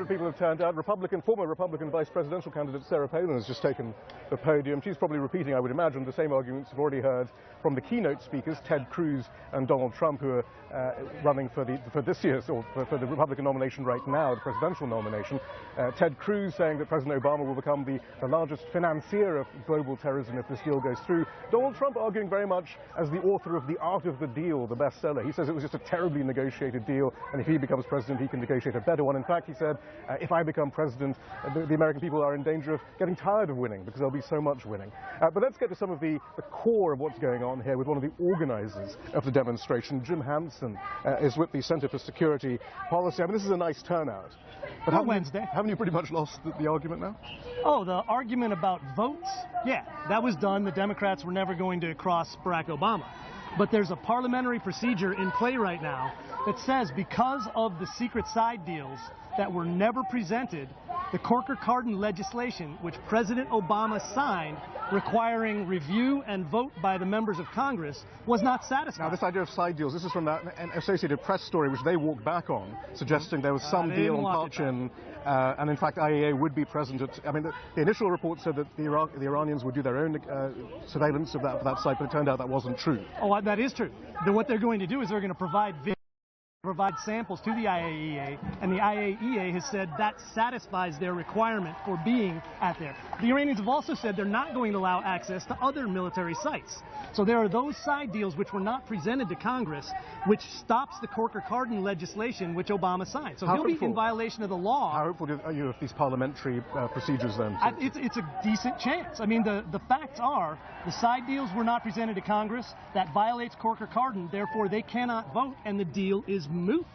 of people have turned out. Former Republican vice presidential candidate Sarah Palin has just taken the podium. She's probably repeating, I would imagine, the same arguments we've already heard from the keynote speakers, Ted Cruz and Donald Trump, who are running for this year's, or for the Republican nomination right now, the presidential nomination. Ted Cruz saying that President Obama will become the largest financier of global terrorism if this deal goes through. Donald Trump arguing very much as the author of The Art of the Deal, the bestseller. He says it was just a terribly negotiated deal, and if he becomes president, he can negotiate a better one. In fact, he said, if I become president, the American people are in danger of getting tired of winning because there'll be so much winning. But let's get to some of the core of what's going on here with one of the organizers of the demonstration. Jim Hansen is with the Center for Security Policy. I mean, this is a nice turnout. But haven't you pretty much lost the argument now? Oh, the argument about votes? Yeah, that was done. The Democrats were never going to cross Barack Obama. But there's a parliamentary procedure in play right now that says because of the secret side deals that were never presented, the Corker-Cardin legislation, which President Obama signed, requiring review and vote by the members of Congress, was not satisfied. Now, this idea of side deals, this is from an Associated Press story which they walked back on, suggesting there was some deal on Parchin, and in fact IAEA would be present at, I mean, the initial report said that the Iranians would do their own surveillance of that site, but it turned out that wasn't true. Oh, that is true. What they're going to do is they're going to provide samples to the IAEA, and the IAEA has said that satisfies their requirement for being at there. The Iranians have also said they're not going to allow access to other military sites. So there are those side deals which were not presented to Congress, which stops the Corker-Cardin legislation which Obama signed. So he'll be in violation of the law. How hopeful are you of these parliamentary procedures then? It's a decent chance. I mean, the facts are the side deals were not presented to Congress. That violates Corker-Cardin. Therefore, they cannot vote, and the deal is moot.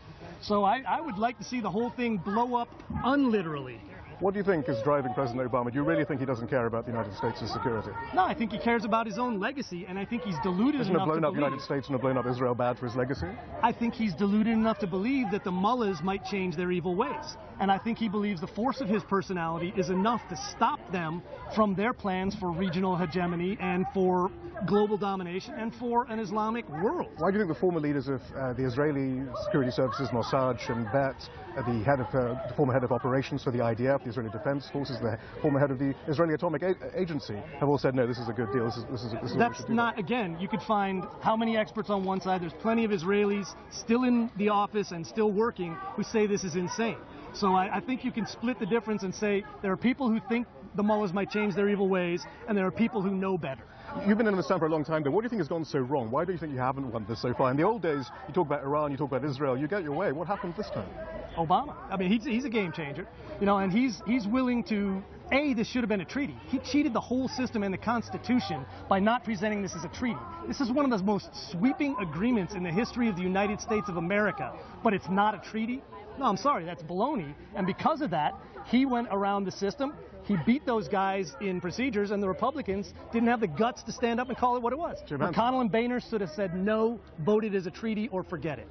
So I would like to see the whole thing blow up unliterally. What do you think is driving President Obama? Do you really think he doesn't care about the United States' security? No, I think he cares about his own legacy, and I think he's deluded enough to believe... Isn't a blown-up United States and a blown-up Israel bad for his legacy? I think he's deluded enough to believe that the mullahs might change their evil ways. And I think he believes the force of his personality is enough to stop them from their plans for regional hegemony and for global domination and for an Islamic world. Why do you think the former leaders of the Israeli security services, Mossad, Shin Bet, the former head of operations for the IDF, the Israeli Defense Forces, the former head of the Israeli Atomic Agency, have all said, no, this is a good deal, this is That's not, again, you could find how many experts on one side, there's plenty of Israelis still in the office and still working who say this is insane. So I think you can split the difference and say there are people who think the mullahs might change their evil ways, and there are people who know better. You've been in this town for a long time, though. What do you think has gone so wrong? Why do you think you haven't won this so far? In the old days, you talk about Iran, you talk about Israel, you get your way. What happened this time? Obama. I mean, he's a game changer, you know, and he's willing to, this should have been a treaty. He cheated the whole system and the Constitution by not presenting this as a treaty. This is one of the most sweeping agreements in the history of the United States of America, but it's not a treaty? No, I'm sorry, that's baloney. And because of that, he went around the system. He beat those guys in procedures, and the Republicans didn't have the guts to stand up and call it what it was. McConnell and Boehner should have said no, voted as a treaty, or forget it.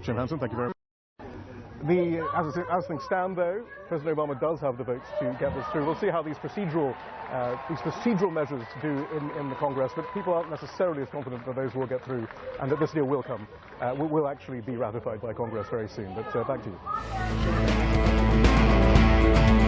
Jim Hansen, thank you very much. As things stand, though, President Obama does have the votes to get this through. We'll see how these procedural measures do in the Congress, but people aren't necessarily as confident that those will get through and that this deal will come, will actually be ratified by Congress very soon. But back to you.